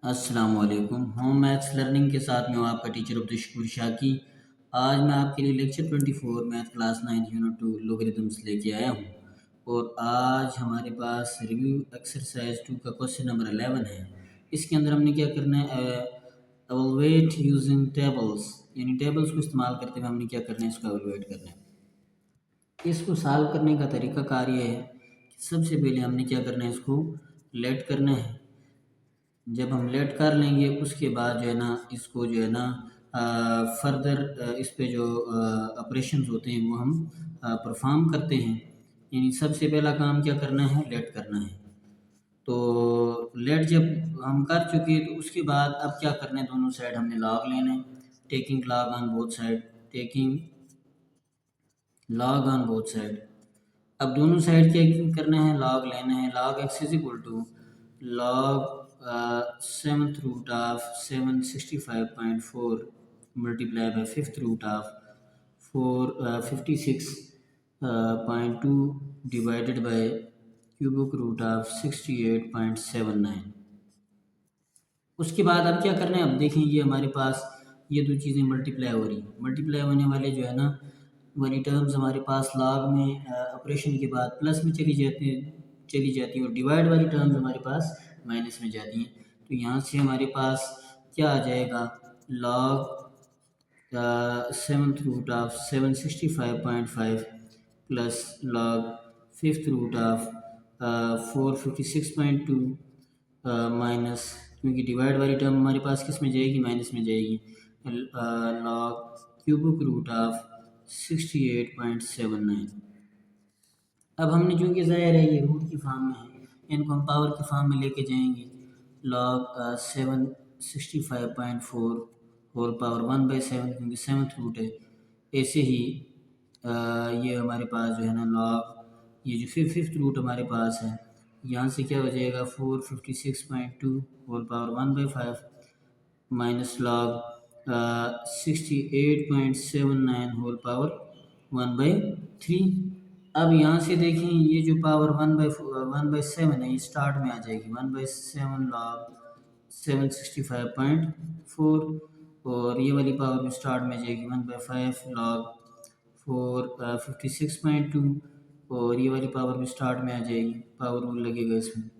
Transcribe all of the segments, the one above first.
अस्सलामुअलैकुम। Home maths learning के साथ में हूँ आपका टीचर अब्दुल शाकी। आज मैं आपके लिए लेक्चर 24 मैथ क्लास 9 यूनिट 2 लोगरिथम्स लेके आया हूँ। और आज हमारे पास रिव्यू एक्सरसाइज 2 का क्वेश्चन नंबर 11 है। इसके अंदर हमने क्या करना है, एवलुएट यूजिंग टेबल्स, यानी टेबल्स को इस्तेमाल करते हुए हमने क्या करना है, इसको एवलुएट करना है। इसको सॉल्व करने का तरीका कार्य है कि सबसे पहले हमने क्या करना है, इसको लेट करना है। जब हम लेट कर लेंगे उसके बाद जो है ना, इसको जो है ना फर्दर इस पे जो ऑपरेशंस होते हैं वो हम परफॉर्म करते हैं। यानी सबसे पहला काम क्या करना है, लेट करना है। तो लेट जब हम कर चुके हैं तो उसके बाद अब क्या करना है, दोनों साइड हमने लॉग लेना है। Taking log on both side, taking log on both side. अब दोनों साइड क्या करना है, लॉग लेना है। Log x is equal to log 7th root of 765.4 multiply by 5th root of 456.2 divided by cubic root of 68.79। उसके बाद अब क्या करना है, अब देखें ये हमारे पास ये दो चीज़ें मल्टीप्लाई हो रही हैं। मल्टीप्लाई होने वाले जो है ना वाली टर्म्स हमारे पास लॉग में ऑपरेशन के बाद प्लस में चली जाती हैं और डिवाइड वाली टर्म्स हमारे पास माइनस में जाती हैं। तो यहाँ से हमारे पास क्या आ जाएगा, log 7th root of 765.5 plus log 5th root of 456.2 minus, क्योंकि डिवाइड वाली टर्म हमारे पास किस में जाएगी, माइनस में जाएगी, लॉग क्यूबिक रूट ऑफ 68.79। अब हमने चूँकि ज़ाहिर है ये रूट की फॉर्म में है, इनको हम पावर की फॉर्म में लेके जाएंगे। लॉग 765.4 होल पावर 1/7, क्योंकि 7th रूट है। ऐसे ही ये हमारे पास जो है ना लॉग ये जो 5th रूट हमारे पास है, यहाँ से क्या हो जाएगा 456.2 whole power 1/5 minus log 68.79 whole power 1/3। अब यहाँ से देखें ये जो पावर 1/7 है ये स्टार्ट में आ जाएगी, 1/7 लॉग 765.4, और ये वाली पावर भी स्टार्ट में जाएगी 1/5 लॉग 456.2, और ये वाली पावर भी स्टार्ट में आ जाएगी, पावर रूल लगेगा इसमें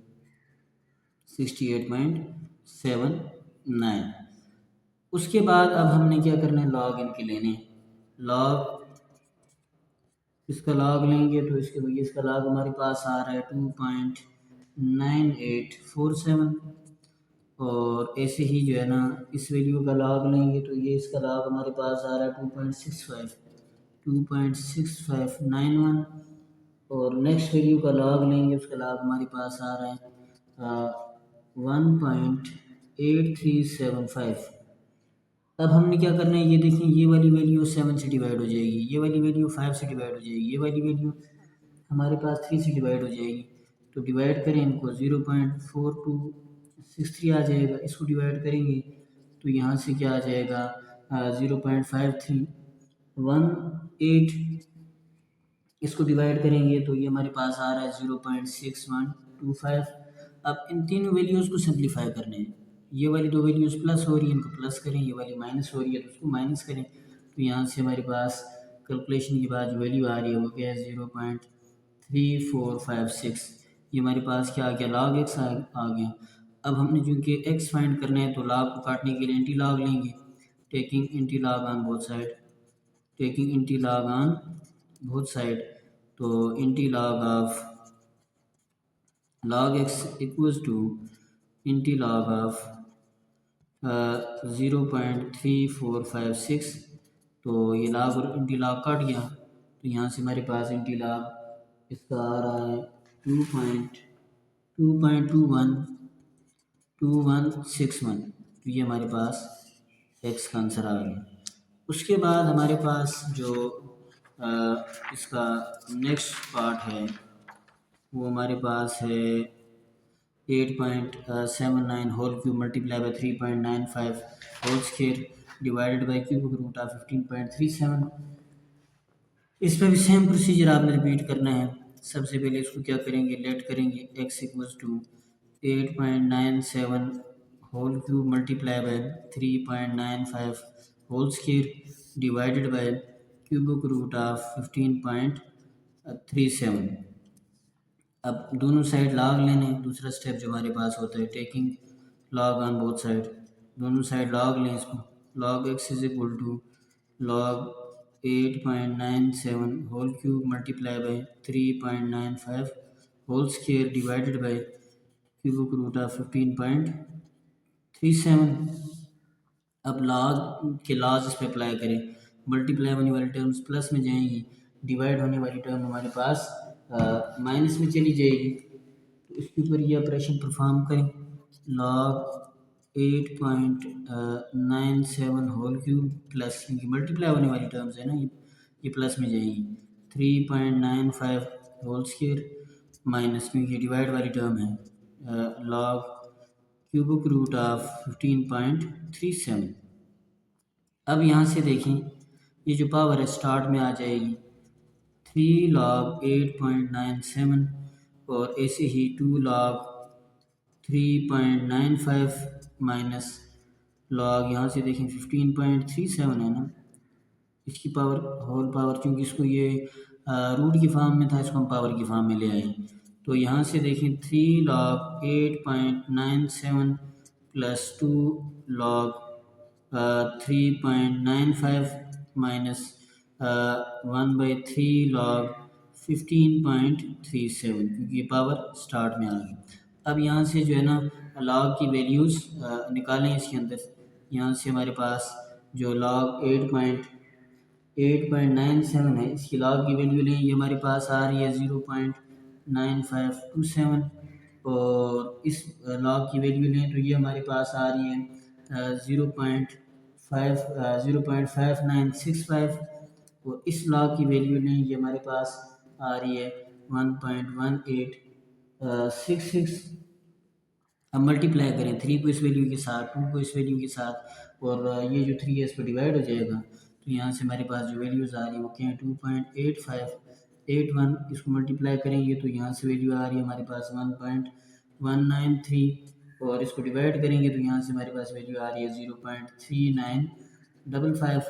68.79। उसके बाद अब हमने क्या करना है, लॉग इनके लेने हैं। लॉग इसका लॉग लेंगे तो इसका लॉग हमारे पास आ रहा है 2.9847, और ऐसे ही जो है ना इस वैल्यू का लॉग लेंगे तो ये इसका लॉग हमारे पास आ रहा है 2.6591, और नेक्स्ट वैल्यू का लॉग लेंगे उसका लॉग हमारे पास आ रहा है 1.8375। अब हमने क्या करना है, ये देखें ये वाली वैल्यू 7 से डिवाइड हो जाएगी, ये वाली वैल्यू 5 से डिवाइड हो जाएगी, ये वाली वैल्यू हमारे पास 3 से डिवाइड हो जाएगी। तो डिवाइड करें इनको 0.4263 आ जाएगा। इसको डिवाइड करेंगे तो यहाँ से क्या आ जाएगा 0.5318। इसको डिवाइड करेंगे तो ये हमारे पास आ रहा है 0.6125। अब इन तीनों वैल्यूज़ को सिंप्लीफाई करने हैं। ये वाली दो वैल्यूज़ प्लस हो रही है, इनको प्लस करें, ये वाली माइनस हो रही है तो उसको माइनस करें। तो यहाँ से हमारे पास कैलकुलेशन के बाद जो वैल्यू आ रही है वो क्या है 0.3456। ये हमारे पास क्या आ गया, लॉग एक्स आ गया। अब हमने चूँकि एक्स फाइंड करना है तो लॉग को काटने के लिए एंटी लॉग लेंगे। Taking anti log on both side, taking anti log on both side, तो anti log of log x equals to anti log of 0.3456। तो ये लॉग और एंटी लॉग कट गया, तो यहाँ से हमारे पास एंटी लॉग इसका आ रहा है 2.2161। तो ये हमारे पास x का आंसर आ गया। उसके बाद हमारे पास जो इसका नेक्स्ट पार्ट है वो हमारे पास है 8.79 whole cube multiply by 3.95 whole square divided by cubic root of 15.37। इस पर भी सेम प्रोसीजर आपने रिपीट करना है। सबसे पहले इसको क्या करेंगे, लेट करेंगे x equals to 8.97 whole cube multiply by 3.95 whole square divided by cubic root of 15.37। अब दोनों साइड लॉग लेने, दूसरा स्टेप जो हमारे पास होता है taking log on both side. दोनों साइड लॉग लें इसको। Log x is equal to log 8.97 whole cube multiply by 3.95 whole square divided by cubic root of 15.37। अब लॉग के लॉज इस पे अप्लाई करें। मल्टीप्लाई होने वाली टर्म्स प्लस में जाएंगी, डिवाइड होने वाली टर्म हमारे पास माइनस में चली जाएगी। तो इसके ऊपर ये ऑपरेशन परफॉर्म करें। लॉग 8.97 होल क्यूब प्लस, क्योंकि मल्टीप्लाई होने वाली टर्म्स है ना, ये प्लस में जाएंगी। 3.95 होल स्क्वायर माइनस, क्योंकि ये डिवाइड वाली टर्म है, लॉग क्यूबिक रूट ऑफ 15.37। अब यहाँ से देखें, ये जो पावर है स्टार्ट में आ जाएगी 3 log 8.97 और ऐसे ही 2 log 3.95 माइनस लॉग यहाँ से देखें 15.37 है ना, इसकी पावर होल पावर, क्योंकि इसको ये रूट की फॉर्म में था, इसको हम पावर की फॉर्म में ले आए। तो यहाँ से देखें 3 log 8.97 plus 2 log 3.95 minus 1/3 log 15.37, क्योंकि ये पावर स्टार्ट में आ गई। अब यहाँ से जो है ना लॉग की वैल्यूज़ निकालें इसके अंदर। यहाँ से हमारे पास जो लॉग 8.97 है, इसकी लॉग की वैल्यू लें, ये हमारे पास आ रही है 0.9527, और इस लॉग की वैल्यू लें तो ये हमारे पास आ रही है 0.5965, और इस लॉग की वैल्यू लें, ये हमारे पास आ रही है 1.1866। अब मल्टीप्लाई करें 3 को इस वैल्यू के साथ, 2 को इस वैल्यू के साथ, और ये जो 3 है इस पर डिवाइड हो जाएगा। तो यहाँ से हमारे पास जो वैल्यूज़ आ रही है वो क्या है 2.8581। इसको मल्टीप्लाई करेंगे तो यहाँ से वैल्यू आ रही है हमारे पास 1.193, और इसको डिवाइड करेंगे तो यहाँ से हमारे पास वैल्यू आ रही है 0.3955।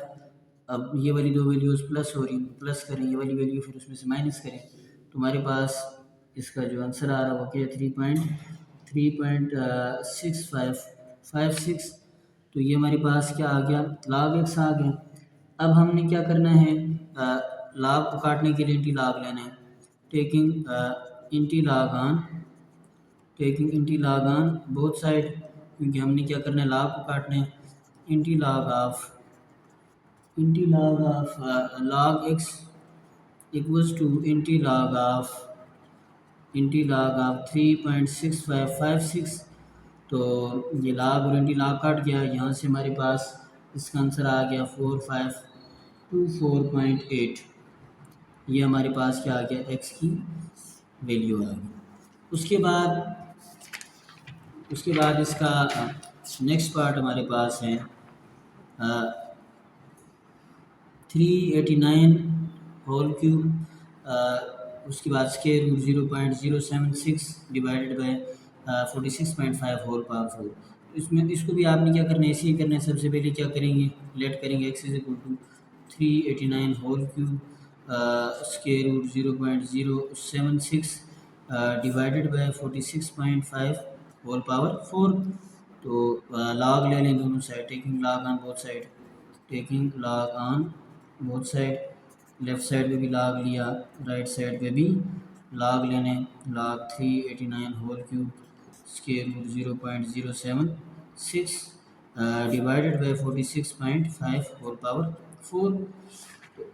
अब ये वाली दो वैल्यूज़ प्लस हो रही, प्लस करें ये वाली वैल्यू, फिर उसमें से माइनस करें तो हमारे पास इसका जो आंसर आ रहा है वो क्या है 3.6556। तो ये हमारे पास क्या आ गया, log x आ गया। अब हमने क्या करना है, log को काटने के लिए इंटी log लेना है। Taking anti log on both side, क्योंकि हमने क्या करना है log को काटना है। Anti log of log x equals to anti log of 3.6556। तो ये log और इंटी log काट गया, यहाँ से हमारे पास इसका आंसर आ गया 4524.8। ये हमारे पास क्या आ गया, x की वैल्यू आ गई। उसके बाद इसका नेक्स्ट पार्ट हमारे पास है 389 होल क्यूब, उसके बाद square root 0.076 divided by 46.5 whole power 4। इसको भी आपने क्या करना है, ऐसे ही करना है। सबसे पहले क्या करेंगे, लेट करेंगे x is equal to 389 whole cube square root 0.076 divided by 46.5 whole power 4। तो लॉग ले लें दोनों side, taking log on both side, left side पे भी लॉग लिया, राइट साइड पे भी लॉग लेने। Log 389 whole cube square root 0.076 divided by 46.5 whole power 4।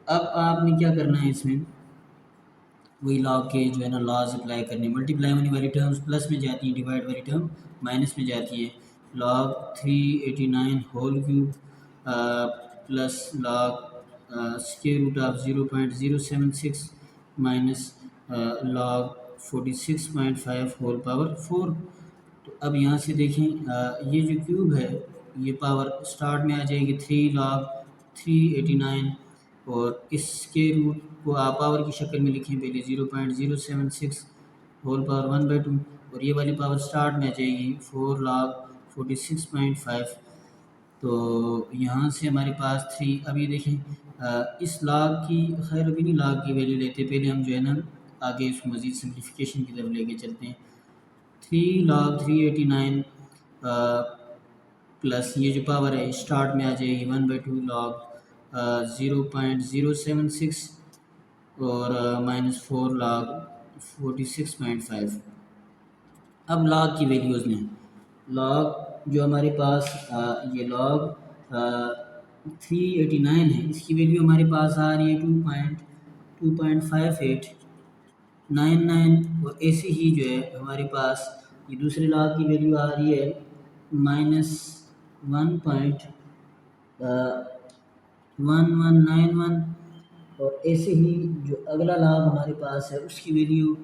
अब आपने क्या करना है, इसमें वही लॉग के जो है ना लॉज अप्लाई करने। मल्टीप्लाई होने वाली टर्म्स प्लस में जाती है, डिवाइड वाली टर्म माइनस में जाती है। Log 389 whole cube plus log square root of 0.076 minus log 46.5 whole power 4। तो अब यहाँ से देखें ये जो क्यूब है ये पावर स्टार्ट में आ जाएगी 3 log 389, और इसके रूट को आप पावर की शक्ल में लिखें पहले 0.076 होल पावर 1/2, और ये वाली पावर स्टार्ट में आ जाएगी 4 log 46.5। तो यहाँ से हमारे पास 3। अब ये देखें इस log की, खैर अभी नहीं log की वैल्यू लेते, पहले हम जो है ना आगे इसको मज़ीद सिंप्लीफिकेशन की तरफ लेके चलते हैं। 3 log 389 प्लस ये जो पावर है स्टार्ट में आ जाएगी 1/2 log 0.076 और -4 log 46.5। अब log की वैल्यूज़ में log जो हमारे पास ये log 389 है, इसकी वैल्यू हमारे पास आ रही है 2.5899। और ऐसे ही जो है हमारे पास ये दूसरे log की वैल्यू आ रही है -1.1191। और ऐसे ही जो अगला log हमारे पास है उसकी वैल्यू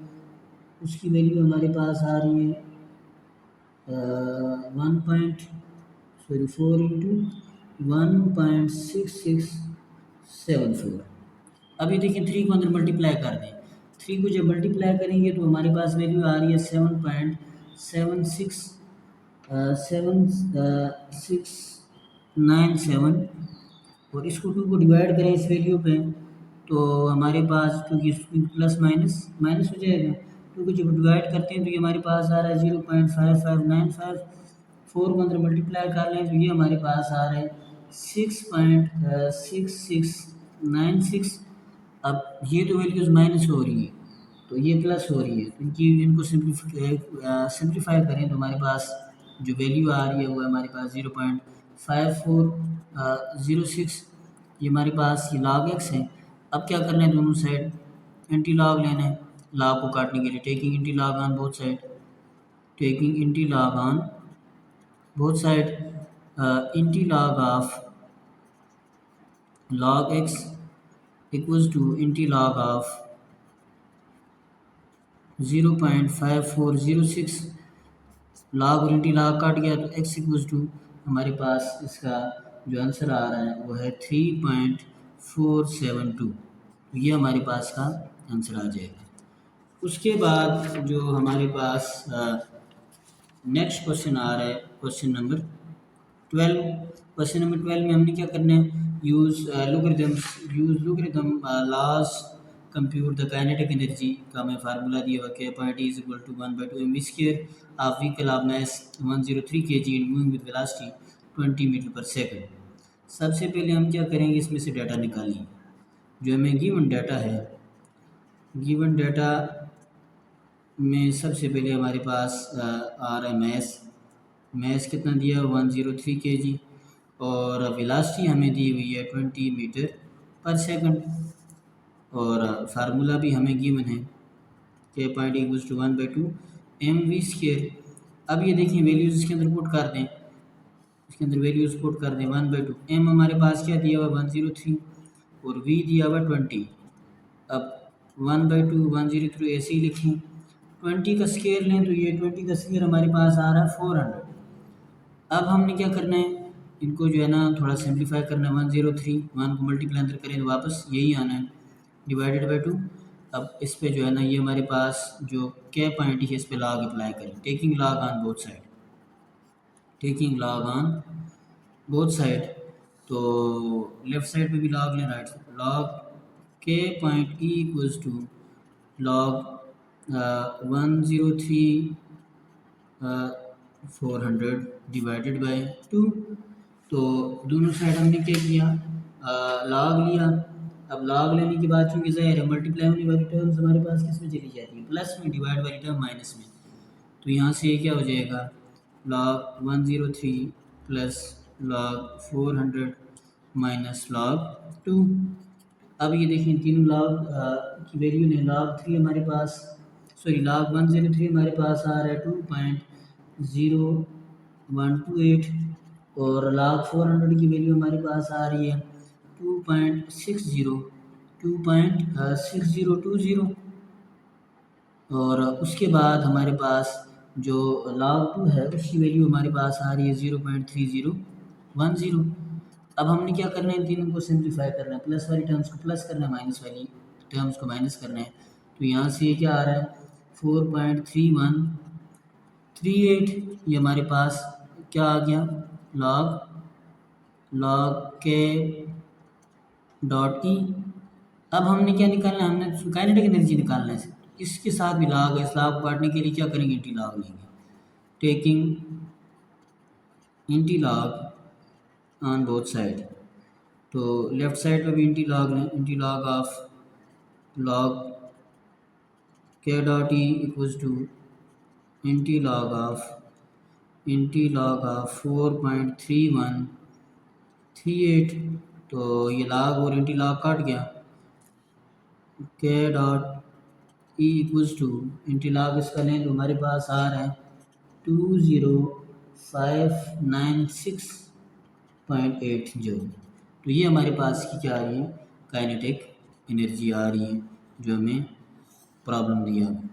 हमारे पास आ रही है 4 इंटू 1.6674। अभी देखिए 3 को अंदर मल्टीप्लाई कर दें। 3 को जब मल्टीप्लाई करेंगे तो हमारे पास वैल्यू आ रही है 7.7697। और इसको 2 को डिवाइड करें इस वैल्यू पे तो हमारे पास, क्योंकि प्लस माइनस माइनस हो जाएगा, 2 को जब डिवाइड करते हैं तो ये हमारे पास आ रहा है 0.5595। 4 को अंदर मल्टीप्लाई कर लें तो ये हमारे पास आ रहा है 6.6696। अब ये तो वैल्यूज़ माइनस हो रही है तो ये प्लस हो रही है, तो इनको सिंप्लीफाई करें तो हमारे पास जो वैल्यू आ रही है वो हमारे पास 0.5406। ये हमारे पास ये log x है। अब क्या करना है, दोनों साइड एंटी लॉग लेना है log को काटने के लिए। Taking anti log on both side, taking anti log on both side, anti log of log x equals to anti log of 0.5406। log और एंटी लॉग काट गया तो x इक्वल्स टू हमारे पास इसका जो आंसर आ रहा है वो है 3.472। ये हमारे पास का आंसर आ जाएगा। उसके बाद जो हमारे पास नेक्स्ट क्वेश्चन आ रहा है, क्वेश्चन नंबर 12। क्वेश्चन नंबर 12 में हमने क्या करना है, use logarithm laws compute the kinetic energy का हमें फार्मूला दिया हुआ है। Point is equal to 1/2 mv² of vehicle of mass 103 kg and moving with velocity 20 metre पर सेकंड। सबसे पहले हम क्या करेंगे, इसमें से डाटा निकालेंगे। जो हमें गिवन डाटा है, गिवन डाटा में सबसे पहले हमारे पास आ रहा है मैस कितना दिया 103 kg और वेलोसिटी हमें दी हुई है 20 मीटर पर सेकंड। और फार्मूला भी हमें गिवन है कि पॉइंट इक्वल्स टू 1/2 mv²। अब ये देखिए वैल्यूज़ इसके अंदर पुट कर दें, इसके अंदर वैल्यूज़ पुट कर दें 1/2 m हमारे पास क्या दिया हुआ 103 और v दिया हुआ 20। अब 1/2 103 ऐसे ही लिखें। 20 का स्केयर लें तो ये 20 का स्केयर हमारे पास आ रहा है 400। अब हमने क्या करना है, इनको जो है ना थोड़ा सिंप्लीफाई करना है। 103 1 को मल्टीप्लाई अंदर करें तो वापस यही आना है डिवाइडेड बाई 2। अब इस पे जो है ना ये हमारे पास जो क्या पॉइंट है इस पे लॉग अप्लाई करें। Taking log on both side, taking log on both side, तो लेफ्ट साइड पे भी लॉग लें, राइट साइड लॉग के point E equals to log 103 400 divided by 2। तो दोनों साइड हमने क्या किया, लॉग लिया। अब लॉग लेने के बाद चूँकि ज़ाहिर है मल्टीप्लाई होने वाली टर्म्स हमारे पास किस में चली जाती है, प्लस में, डिवाइड वाली टर्म माइनस में। तो यहाँ से ये क्या हो जाएगा, log 103 plus log 400 minus log 2। अब ये देखिए तीनों log की वैल्यू ने log 3 हमारे पास, सॉरी log 103 हमारे पास आ रहा है 2.0128 और log 400 की वैल्यू हमारे पास आ रही है 2.6020। और उसके बाद हमारे पास जो log 2 है उसकी वैल्यू हमारे पास आ रही है 0.3010। अब हमने क्या करना है, तीनों को सिंप्लीफाई करना है, प्लस वाली टर्म्स को प्लस करना है, माइनस वाली टर्म्स को माइनस करना है। तो यहाँ से ये क्या आ रहा है 4.3138, ये हमारे पास क्या आ गया, log k डॉट ई। अब हमने क्या निकालना है, हमने काइनेटिक एनर्जी निकालना है। इसके साथ भी लॉग है, इस लॉग को काटने के लिए क्या करेंगे, एंटी लॉग लेंगे, taking anti log on both side. तो लेफ्ट साइड पे भी एंटी लॉग लें, anti log of log k dot E equals to anti log of 4.3138। तो ये लॉग और एंटी लॉग काट गया, k dot E equals to anti log इसका लें तो हमारे पास आ रहा है 20596.8 जूल। तो ये हमारे पास की क्या आ रही है, काइनेटिक एनर्जी आ रही है जो हमें प्रॉब्लम दिया है।